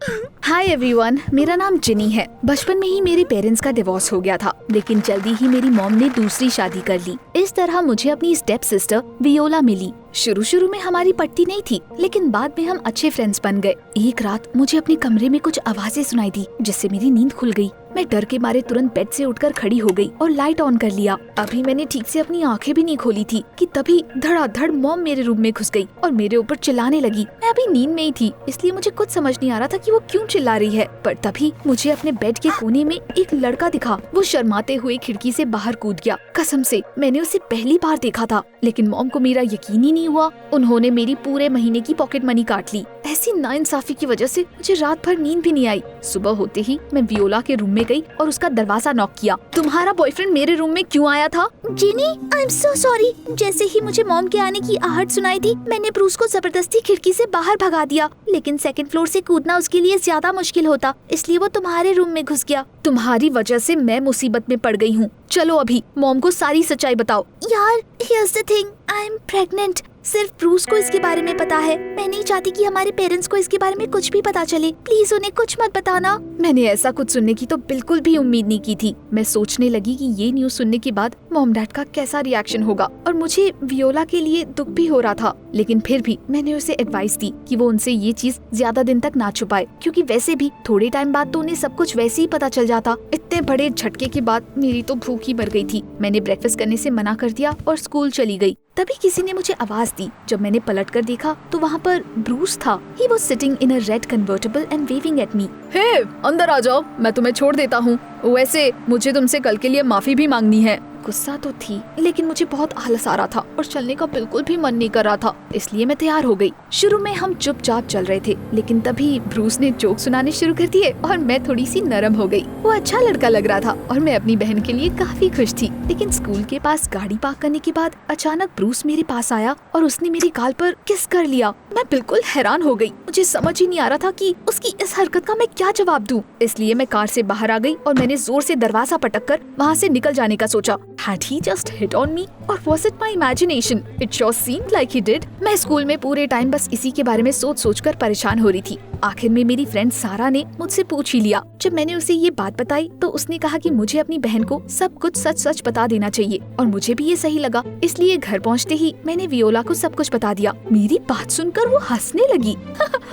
Hi everyone, मेरा नाम जिनी है। बचपन में ही मेरे पेरेंट्स का डिवोर्स हो गया था, लेकिन जल्दी ही मेरी मॉम ने दूसरी शादी कर ली। इस तरह मुझे अपनी स्टेप सिस्टर वियोला मिली। शुरू में हमारी पटती नहीं थी, लेकिन बाद में हम अच्छे फ्रेंड्स बन गए। एक रात मुझे अपने कमरे में कुछ आवाजें सुनाई दी, जिससे मेरी नींद खुल गई। मैं डर के मारे तुरंत बेड से उठकर खड़ी हो गई और लाइट ऑन कर लिया। अभी मैंने ठीक से अपनी आंखें भी नहीं खोली थी कि तभी धड़ाधड़ मॉम मेरे रूम में घुस गई और मेरे ऊपर चिल्लाने लगी। मैं अभी नींद में ही थी, इसलिए मुझे कुछ समझ नहीं आ रहा था कि वो क्यों चिल्ला रही है। पर तभी मुझे अपने बेड के कोने में एक लड़का दिखा। वो शर्माते हुए खिड़की से बाहर कूद गया। कसम से मैंने उसे पहली बार देखा था, लेकिन मॉम को मेरा यकीन ही नहीं हुआ। उन्होंने मेरी पूरे महीने की पॉकेट मनी काट ली। ऐसी नाइंसाफी की वजह से मुझे रात भर नींद भी नहीं आई। सुबह होते ही मैं वियोला के रूम में गई और उसका दरवाजा नॉक किया। तुम्हारा बॉयफ्रेंड मेरे रूम में क्यों आया था? जिनी, आई एम सो सॉरी। जैसे ही मुझे मॉम के आने की आहट सुनाई थी, मैंने ब्रूस को जबरदस्ती खिड़की से बाहर भगा दिया। लेकिन सेकंड फ्लोर से कूदना उसके लिए ज्यादा मुश्किल होता, इसलिए वो तुम्हारे रूम में घुस गया। तुम्हारी वजह से मैं मुसीबत में पड़ गई हूँ। चलो अभी मॉम को सारी सच्चाई बताओ। यार, here's the thing, I am pregnant. सिर्फ ब्रूस को इसके बारे में पता है। मैं नहीं चाहती कि हमारे पेरेंट्स को इसके बारे में कुछ भी पता चले। प्लीज उन्हें कुछ मत बताना। मैंने ऐसा कुछ सुनने की तो बिल्कुल भी उम्मीद नहीं की थी। मैं सोचने लगी कि ये न्यूज़ सुनने के बाद मॉम डैड का कैसा रिएक्शन होगा, और मुझे वियोला के लिए दुख भी हो रहा था। लेकिन फिर भी मैंने उसे एडवाइस दी कि वो उनसे ये चीज ज्यादा दिन तक ना छुपाए, क्योंकि वैसे भी थोड़े टाइम बाद तो उन्हें सब कुछ वैसे ही पता चल जाता। इतने बड़े झटके के बाद मेरी तो भूख ही मर गई थी। मैंने ब्रेकफास्ट करने से मना कर दिया और स्कूल चली गई। तभी किसी ने मुझे आवाज दी। जब मैंने पलट कर देखा तो वहाँ पर ब्रूस था। He was sitting in a red convertible and waving at me. हे, अंदर आ जाओ, मैं तुम्हें छोड़ देता हूँ। वैसे मुझे तुमसे कल के लिए माफी भी मांगनी है। गुस्सा तो थी, लेकिन मुझे बहुत आलस आ रहा था और चलने का बिल्कुल भी मन नहीं कर रहा था, इसलिए मैं तैयार हो गई। शुरू में हम चुपचाप चल रहे थे, लेकिन तभी ब्रूस ने जोक सुनाने शुरू कर दिए और मैं थोड़ी सी नरम हो गई। वो अच्छा लड़का लग रहा था और मैं अपनी बहन के लिए काफी खुश थी। लेकिन स्कूल के पास गाड़ी पार्क करने के बाद अचानक ब्रूस मेरे पास आया और उसने मेरी गाल पर किस कर लिया। मैं बिल्कुल हैरान हो गई। मुझे समझ ही नहीं आ रहा था कि उसकी इस हरकत का मैं क्या जवाब दूं। इसलिए मैं कार से बाहर आ गई और मैंने जोर से दरवाजा पटक कर वहाँ से निकल जाने का सोचा। Had he just hit on me or was it my imagination? It sure seemed like he did. मैं स्कूल में पूरे टाइम बस इसी के बारे में सोच कर परेशान हो रही थी। आखिर में मेरी फ्रेंड सारा ने मुझसे पूछ ही लिया। जब मैंने उसे ये बात बताई तो उसने कहा कि मुझे अपनी बहन को सब कुछ सच बता देना चाहिए, और मुझे भी ये सही लगा। इसलिए घर पहुँचते ही मैंने वियोला को सब कुछ बता दिया। मेरी बात सुनकर वो हंसने लगी।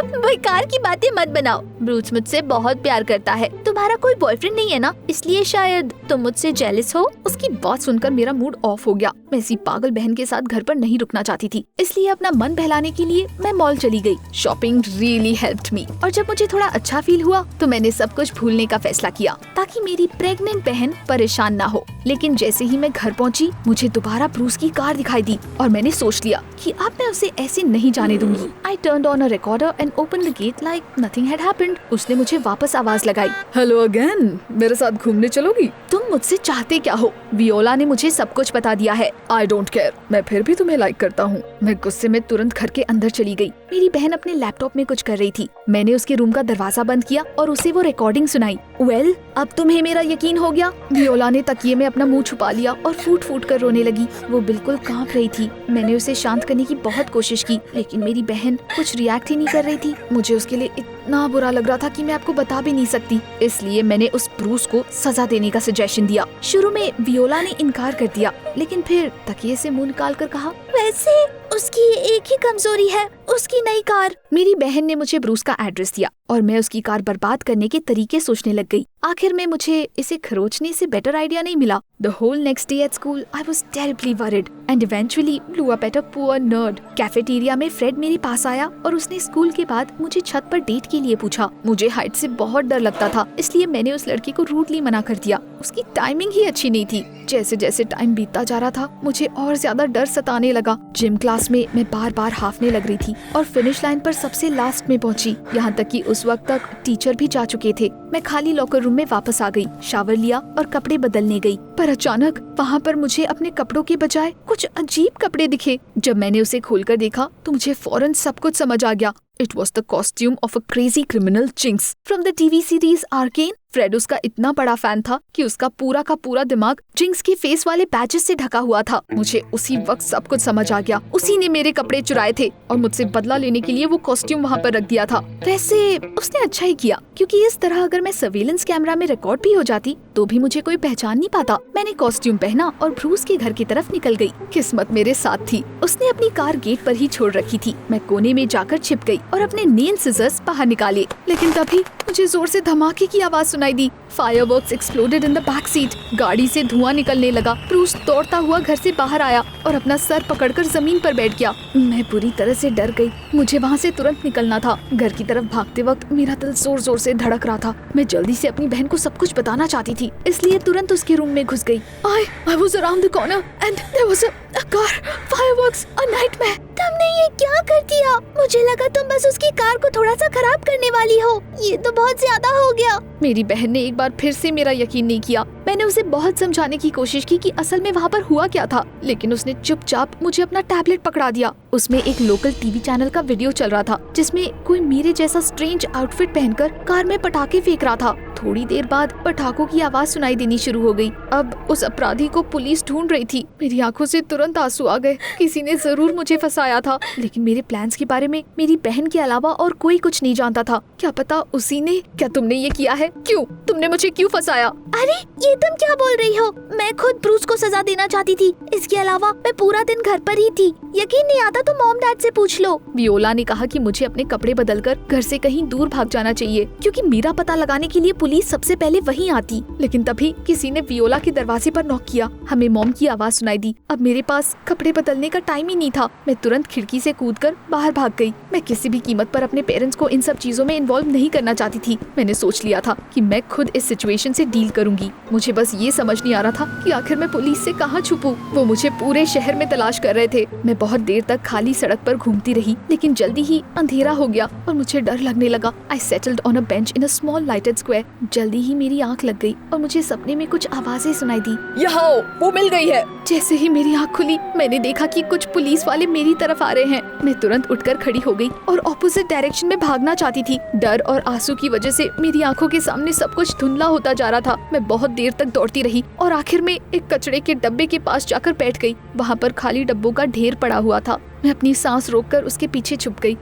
बेकार की बातें मत बनाओ। ब्रूस मुझसे बहुत प्यार करता है। तुम्हारा कोई बॉयफ्रेंड नहीं है ना, इसलिए शायद तुम मुझसे जेलस हो। उसकी बात सुनकर मेरा मूड ऑफ हो गया। मैं इसी पागल बहन के साथ घर पर नहीं रुकना चाहती थी, इसलिए अपना मन बहलाने के लिए मैं मॉल चली गई। शॉपिंग रियली हेल्प्ड मी, और जब मुझे थोड़ा अच्छा फील हुआ तो मैंने सब कुछ भूलने का फैसला किया ताकि मेरी प्रेग्नेंट बहन परेशान ना हो। लेकिन जैसे ही मैं घर पहुंची, मुझे दोबारा ब्रूस की कार दिखाई दी और मैंने सोच लिया कि अब मैं उसे ऐसे नहीं जाने दूंगी। I turned on a recorder and opened the gate like nothing had happened. उसने मुझे वापस आवाज लगाई। हेलो अगेन, मेरे साथ घूमने चलोगी? तुम मुझसे चाहते क्या हो? वियोला ने मुझे सब कुछ बता दिया है। I don't care, मैं फिर भी तुम्हें लाइक करता हूँ। मैं गुस्से में तुरंत घर के अंदर चली गई। मेरी बहन अपने लैपटॉप में कुछ कर रही थी। मैंने उसके रूम का दरवाजा बंद किया और उसे वो रिकॉर्डिंग सुनाई। वेल, अब तुम्हें मेरा यकीन हो गया? वियोला ने तकिए में अपना मुंह छुपा लिया और फूट कर रोने लगी। वो बिल्कुल कांप रही थी। मैंने उसे शांत करने की बहुत कोशिश की, लेकिन मेरी बहन कुछ रिएक्ट ही नहीं कर रही थी। मुझे उसके लिए इतना बुरा लग रहा था कि मैं आपको बता भी नहीं सकती। इसलिए मैंने उस ब्रूस को सजा देने का सजेशन दिया। शुरू में वियोला ने इनकार कर दिया, लेकिन फिर तकिए से मुंह निकाल कर कहा, वैसे उसकी एक ही कमजोरी है, उसकी नई कार। मेरी बहन ने मुझे ब्रूस का एड्रेस दिया और मैं उसकी कार बर्बाद करने के तरीके सोचने लग गई। आखिर में मुझे इसे खरोचने से बेटर आइडिया नहीं मिला। The whole next day at school, I was terribly worried and eventually blew up at a poor nerd. Cafeteria में फ्रेड मेरे पास आया और उसने स्कूल के बाद मुझे छत पर डेट के लिए पूछा। मुझे हाइट से बहुत डर लगता था, इसलिए मैंने उस लड़के को रूडली मना कर दिया। उसकी टाइमिंग ही अच्छी नहीं थी। जैसे जैसे टाइम बीतता जा रहा था, मुझे और ज्यादा डर सताने लगा। जिम क्लास में मैं बार हाफने लग रही थी और फिनिश लाइन पर सबसे लास्ट में पहुंची। यहाँ तक कि उस वक्त तक टीचर भी जा चुके थे। मैं खाली लॉकर रूम में वापस आ गई, शावर लिया और कपड़े बदलने गई। पर अचानक वहाँ पर मुझे अपने कपड़ों के बजाय कुछ अजीब कपड़े दिखे, जब मैंने उसे खोलकर देखा तो मुझे फौरन सब कुछ समझ आ गया। It was the costume of a crazy criminal Jinx from the TV series Arcane। Fred उसका इतना बड़ा फैन था कि उसका पूरा का पूरा दिमाग जिंक्स के फेस वाले पैचेस से ढका हुआ था। मुझे उसी वक्त सब कुछ समझ आ गया। उसी ने मेरे कपड़े चुराए थे और मुझसे बदला लेने के लिए वो कॉस्ट्यूम वहाँ पर रख दिया था। वैसे उसने अच्छा ही किया, क्योंकि इस तरह अगर मैं सर्वेलेंस कैमरा में रिकॉर्ड भी हो जाती तो भी मुझे कोई पहचान नहीं पाता। मैंने कॉस्ट्यूम पहना और ब्रूस के घर की तरफ निकल गई। किस्मत मेरे साथ थी, उसने अपनी कार गेट पर ही छोड़ रखी थी। मैं कोने में जाकर छिप गई और अपने नेल सिजर्स बाहर निकाले, लेकिन तभी मुझे जोर से धमाके की आवाज सुनाई दी। Fireworks exploded in the back seat. गाड़ी से धुआं निकलने लगा। ब्रूस दौड़ता हुआ घर से बाहर आया और अपना सर पकड़कर जमीन पर बैठ गया। मैं पूरी तरह से डर गई। मुझे वहाँ से तुरंत निकलना था। घर की तरफ भागते वक्त मेरा दिल जोर जोर से धड़क रहा था। मैं जल्दी से अपनी बहन को सब कुछ बताना चाहती थी, इसलिए तुरंत उसके रूम में घुस गई। I was around the corner and there was a car, fireworks, a nightmare। तुमने ये क्या कर दिया? मुझे लगा तुम बस उसकी कार को थोड़ा सा खराब करने वाली हो। ये तो बहुत ज्यादा हो गया। मेरी बहन ने एक बार फिर से मेरा यकीन नहीं किया। मैंने उसे बहुत समझाने की कोशिश की कि असल में वहाँ पर हुआ क्या था, लेकिन उसने चुपचाप मुझे अपना टैबलेट पकड़ा दिया। उसमें एक लोकल टीवी चैनल का वीडियो चल रहा था, जिसमें कोई मेरे जैसा स्ट्रेंज आउटफिट पहनकर कार में पटाखे फेंक रहा था। थोड़ी देर बाद पटाखों की आवाज सुनाई देनी शुरू हो गई। अब उस अपराधी को पुलिस ढूंढ रही थी। मेरी आंखों से तुरंत आंसू आ गए। किसी ने जरूर मुझे फंसाया था, लेकिन मेरे प्लान्स के बारे में मेरी बहन के अलावा और कोई कुछ नहीं जानता था। क्या पता उसी ने। क्या तुमने ये किया है? क्यों? तुमने मुझे क्यों फंसाया? अरे ये तुम क्या बोल रही हो? मैं खुद ब्रूस को सजा देना चाहती थी। इसके अलावा मैं पूरा दिन घर पर ही थी। यकीन नहीं आता तो मॉम डैड से पूछ लो। वियोला ने कहा कि मुझे अपने कपड़े बदलकर घर से कहीं दूर भाग जाना चाहिए, क्योंकि मेरा पता लगाने के लिए पुलिस सबसे पहले वहीं आती। लेकिन तभी किसी ने वियोला के दरवाजे पर नॉक किया। हमें मॉम की आवाज सुनाई दी। अब मेरे पास कपड़े बदलने का टाइम ही नहीं था। मैं तुरंत खिड़की से कूदकर बाहर भाग गई। मैं किसी भी कीमत पर अपने पेरेंट्स को इन सब चीजों में इन्वॉल्व नहीं करना चाहती थी। मैंने सोच लिया था कि मैं खुद इस सिचुएशन से डील करूंगी। मुझे बस ये समझ नहीं आ रहा था कि आखिर मैं पुलिस से कहाँ छुपूं। वो मुझे पूरे शहर में तलाश कर रहे थे। मैं बहुत देर तक खाली सड़क पर घूमती रही, लेकिन जल्दी ही अंधेरा हो गया और मुझे डर लगने लगा। I settled on a bench in a small lighted square। जल्दी ही मेरी आंख लग गई और मुझे सपने में कुछ आवाजें सुनाई दी। यहाँ वो मिल गई है। जैसे ही मेरी आंख खुली, मैंने देखा कि कुछ पुलिस वाले मेरी तरफ आ रहे हैं। मैं तुरंत उठकर खड़ी हो गई और ऑपोजिट डायरेक्शन में भागना चाहती थी। डर और आंसू की वजह से मेरी आंखों के सामने सब कुछ धुंधला होता जा रहा था। मैं बहुत देर तक दौड़ती रही और आखिर में एक कचड़े के डब्बे के पास जाकर बैठ गई। वहाँ पर खाली डब्बों का ढेर पड़ा हुआ था। मैं अपनी सांस रोककर उसके पीछे छुप गई।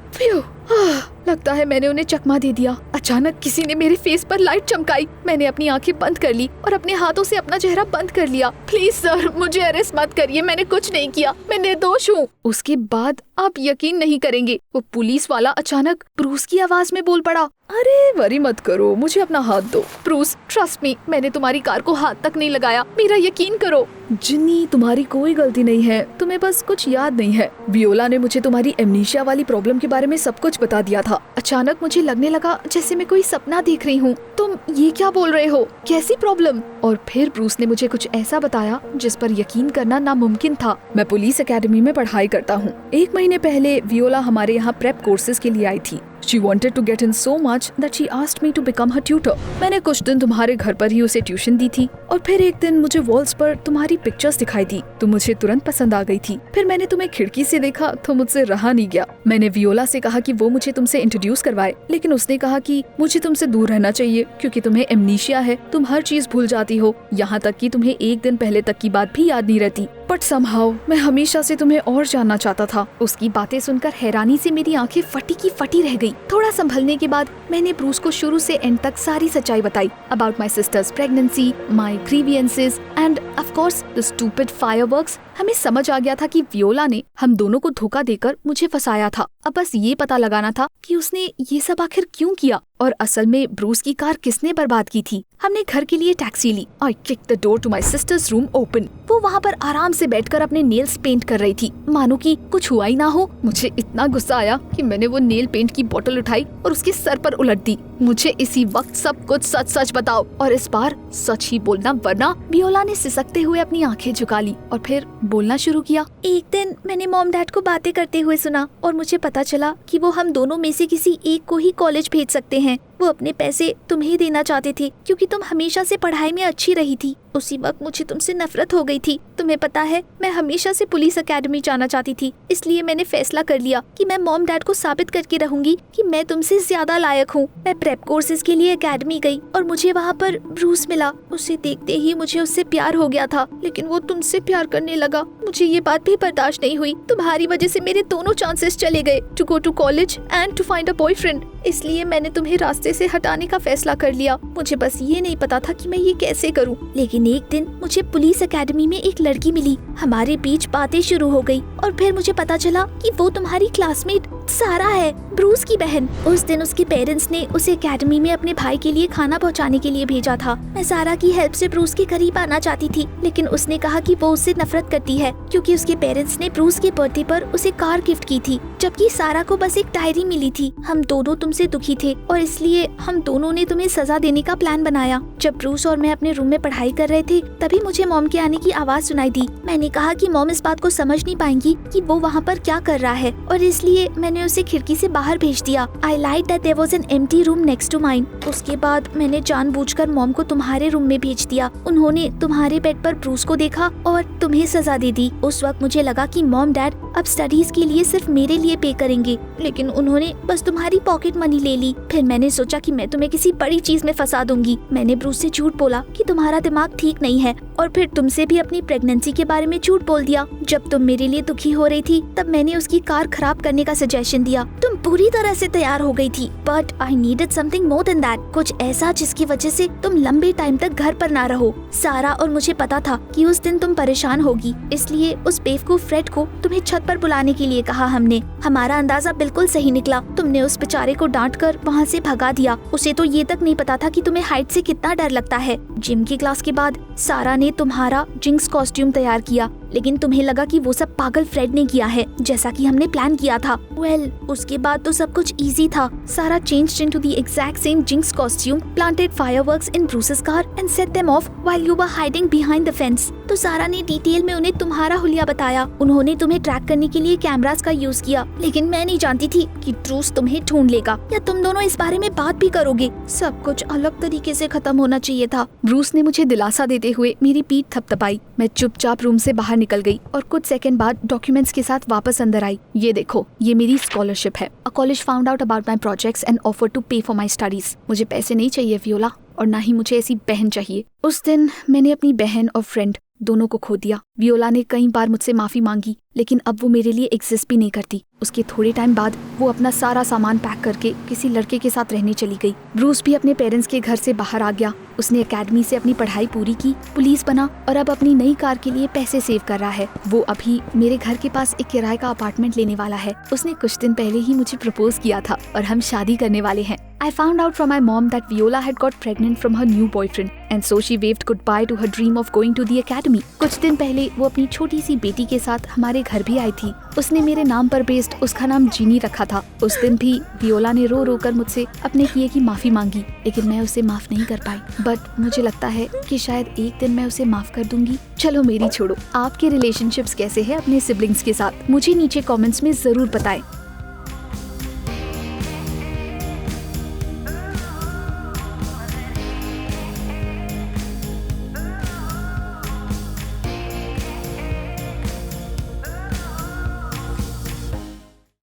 लगता है मैंने उन्हें चकमा दे दिया। अचानक किसी ने मेरे फेस पर लाइट चमकाई। मैंने अपनी आंखें बंद कर ली और अपने हाथों से अपना चेहरा बंद कर लिया। प्लीज सर, मुझे अरेस्ट मत करिए, मैंने कुछ नहीं किया, मैं निर्दोष हूँ। उसके बाद आप यकीन नहीं करेंगे, वो पुलिस वाला अचानक ब्रूस की आवाज में बोल पड़ा। अरे वरी मत करो, मुझे अपना हाथ दो। ब्रूस, ट्रस्ट मी, मैंने तुम्हारी कार को हाथ तक नहीं लगाया, मेरा यकीन करो। जिन्नी, तुम्हारी कोई गलती नहीं है, तुम्हें बस कुछ याद नहीं है। वियोला ने मुझे तुम्हारी एमनीशिया वाली प्रॉब्लम के बारे में सब कुछ बता दिया था। अचानक मुझे लगने लगा जैसे मैं कोई सपना देख रही हूँ। तुम ये क्या बोल रहे हो? कैसी प्रॉब्लम? और फिर ब्रूस ने मुझे कुछ ऐसा बताया जिस पर यकीन करना नामुमकिन था। मैं पुलिस एकेडमी में पढ़ाई करता हूँ। 1 महीने पहले वियोला हमारे यहाँ प्रेप कोर्सेज के लिए आई थी। She wanted to get in so much that she asked me to become her tutor। मैंने कुछ दिन तुम्हारे घर पर ही उसे ट्यूशन दी थी और फिर एक दिन मुझे वॉल्स पर तुम्हारी पिक्चर्स दिखाई दी। तुम मुझे तुरंत पसंद आ गई थी। फिर मैंने तुम्हें खिड़की से देखा तो मुझसे रहा नहीं गया। मैंने वियोला से कहा कि वो मुझे तुमसे इंट्रोड्यूस करवाए, लेकिन उसने कहा कि मुझे तुमसे दूर रहना चाहिए क्योंकि तुम्हें एमनीशिया है, तुम हर चीज भूल जाती हो, यहाँ तक कि तुम्हें एक दिन पहले तक की बात भी याद नहीं रहती। बट समहाउ मैं हमेशा से तुम्हें और जानना चाहता था। उसकी बातें सुनकर हैरानी से मेरी आंखें फटी की फटी रह गई। थोड़ा संभलने के बाद मैंने ब्रूस को शुरू से एंड तक सारी सच्चाई बताई। About my sisters pregnancy, my grievances end of course the stupid fireworks. हमें समझ आ गया था कि वियोला ने हम दोनों को धोखा देकर मुझे फंसाया था। अब बस ये पता लगाना था कि उसने ये सब आखिर क्यों किया और असल में ब्रूस की कार किसने बर्बाद की थी। हमने घर के लिए टैक्सी ली। I kicked the door to my sister's room open। वो वहाँ पर आराम से बैठकर अपने नेल्स पेंट कर रही थी, मानो कि कुछ हुआ ही ना हो। मुझे इतना गुस्सा आया कि मैंने वो नेल पेंट की बोतल उठाई और उसके सर पर उलट दी। मुझे इसी वक्त सब कुछ सच सच बताओ और इस बार सच ही बोलना, वरना। वियोला ने सिसकते हुए अपनी आंखें झुका ली और फिर बोलना शुरू किया। एक दिन मैंने मॉम डैड को बातें करते हुए सुना और मुझे पता चला कि वो हम दोनों में से किसी एक को ही कॉलेज भेज सकते हैं। वो अपने पैसे तुम्हें देना चाहते थे क्योंकि तुम हमेशा से पढ़ाई में अच्छी रही थी। उसी वक्त मुझे तुमसे नफरत हो गई थी। तुम्हें पता है, मैं हमेशा से पुलिस एकेडमी जाना चाहती थी, इसलिए मैंने फैसला कर लिया कि मैं मॉम डैड को साबित करके रहूंगी कि मैं तुमसे ज्यादा लायक हूँ। मैं प्रेप कोर्सेज के लिए एकेडमी गई और मुझे वहाँ पर ब्रूस मिला। उसे देखते ही मुझे उससे प्यार हो गया था, लेकिन वो तुमसे प्यार करने लगा। मुझे ये बात भी बर्दाश्त नहीं हुई। तुम्हारी वजह से मेरे दोनों चांसेस चले गए, to go to college and to find a boyfriend. इसलिए मैंने तुम्हें रास्ते से हटाने का फैसला कर लिया। मुझे बस ये नहीं पता था कि मैं ये कैसे करूं। लेकिन एक दिन मुझे पुलिस एकेडमी में एक लड़की मिली। हमारे बीच बातें शुरू हो गई और फिर मुझे पता चला कि वो तुम्हारी क्लासमेट सारा है, ब्रूस की बहन। उस दिन उसके पेरेंट्स ने उसे एकेडमी में अपने भाई के लिए खाना पहुंचाने के लिए भेजा था। मैं सारा की हेल्प से ब्रूस के करीब आना चाहती थी, लेकिन उसने कहा कि वो उससे नफरत करती है क्योंकि उसके पेरेंट्स ने ब्रूस के बर्थडे पर उसे कार गिफ्ट की थी, जबकि सारा को बस एक डायरी मिली थी। हम दोनों तुमसे दुखी थे और इसलिए हम दोनों ने तुम्हें सजा देने का प्लान बनाया। जब ब्रूस और मैं अपने रूम में पढ़ाई कर रहे थे, तभी मुझे मॉम के आने की आवाज सुनाई दी। मैंने कहा कि मॉम इस बात को समझ नहीं पाएंगी कि वो वहाँ पर क्या कर रहा है, और इसलिए मैंने उसे खिड़की से बाहर भेज दिया। I lied that there was an empty room next to mine। उसके बाद मैंने जानबूझकर मॉम को तुम्हारे रूम में भेज दिया। उन्होंने तुम्हारे बेड पर ब्रूस को देखा और तुम्हें सजा दे दी। उस वक्त मुझे लगा कि मॉम डैड अब स्टडीज के लिए सिर्फ मेरे लिए पे करेंगे, लेकिन उन्होंने बस तुम्हारी पॉकेट मनी ले ली। फिर मैंने सोचा कि मैं तुम्हें किसी बड़ी चीज में फंसा दूंगी। मैंने ब्रूस से झूठ बोला कि तुम्हारा दिमाग ठीक नहीं है, और फिर तुमसे भी अपनी प्रेगनेंसी के बारे में झूठ बोल दिया। जब तुम मेरे लिए दुखी हो रही थी, तब मैंने उसकी कार खराब करने का सजेशन दिया। तुम पूरी तरह से तैयार हो गई थी, but I needed something more than that, कुछ ऐसा जिसकी वजह से तुम लंबे टाइम तक घर पर ना रहो। सारा और मुझे पता था कि उस दिन तुम परेशान होगी, इसलिए उस बेवकूफ फ्रेड को तुम्हें छत पर बुलाने के लिए कहा हमने। हमारा अंदाजा बिल्कुल सही निकला। तुमने उस बेचारे को डांट कर वहाँ से भगा दिया। उसे तो ये तक नहीं पता था कि तुम्हें हाइट से कितना डर लगता है। जिम की क्लास के बाद सारा ने तुम्हारा जिंक्स कॉस्ट्यूम तैयार किया, लेकिन तुम्हें लगा कि वो सब पागल फ्रेड ने किया है, जैसा कि हमने प्लान किया था। वेल, उसके बाद तो सब कुछ इजी था। Sara changed into the exact same Jinx costume, planted fireworks in Bruce's car and set them off while you were hiding behind the fence. तो सारा ने डिटेल में उन्हें तुम्हारा हुलिया बताया। उन्होंने तुम्हें ट्रैक करने के लिए कैमरास का यूज किया, लेकिन मैं नहीं जानती थी कि ब्रूस तुम्हें ढूंढ लेगा या तुम दोनों इस बारे में बात भी करोगे। सब कुछ अलग तरीके से खत्म होना चाहिए था। ब्रूस ने मुझे दिलासा देते हुए मेरी पीठ थपथपाई। मैं चुपचाप रूम से बाहर निकल गई और कुछ सेकंड बाद डॉक्यूमेंट्स के साथ वापस अंदर आई। ये देखो, ये मेरी स्कॉलरशिप है। A college found out about my projects and offer to pay for my studies. मुझे पैसे नहीं चाहिए वियोला, और ना ही मुझे ऐसी बहन चाहिए। उस दिन मैंने अपनी बहन और फ्रेंड दोनों को खो दिया। वियोला ने कई बार मुझसे माफी मांगी, लेकिन अब वो मेरे लिए एग्जिस्ट भी नहीं करती। उसके थोड़े टाइम बाद वो अपना सारा सामान पैक करके किसी लड़के के साथ रहने चली गई। ब्रूस भी अपने पेरेंट्स के घर से बाहर आ गया। उसने एकेडमी से अपनी पढ़ाई पूरी की, पुलिस बना और अब अपनी नई कार के लिए पैसे सेव कर रहा है। वो अभी मेरे घर के पास एक किराए का अपार्टमेंट लेने वाला है। उसने कुछ दिन पहले ही मुझे प्रपोज किया था और हम शादी करने वाले हैं। I found out from my mom that Viola had got pregnant from her new boyfriend, and so she waved goodbye to her dream of going to the academy. कुछ दिन पहले वो अपनी छोटी सी बेटी के साथ हमारे घर भी आई थी। उसने मेरे नाम पर बेस्ड उसका नाम जीनी रखा था। उस दिन भी वियोला ने रो रो कर मुझसे अपने किए की माफी मांगी, लेकिन मैं उसे माफ नहीं कर पाई। बट मुझे लगता है कि शायद एक दिन मैं उसे माफ कर दूंगी। चलो मेरी छोड़ो, आपके रिलेशनशिप्स कैसे हैं अपने सिबलिंग्स के साथ? मुझे नीचे कमेंट्स में जरूर बताएं।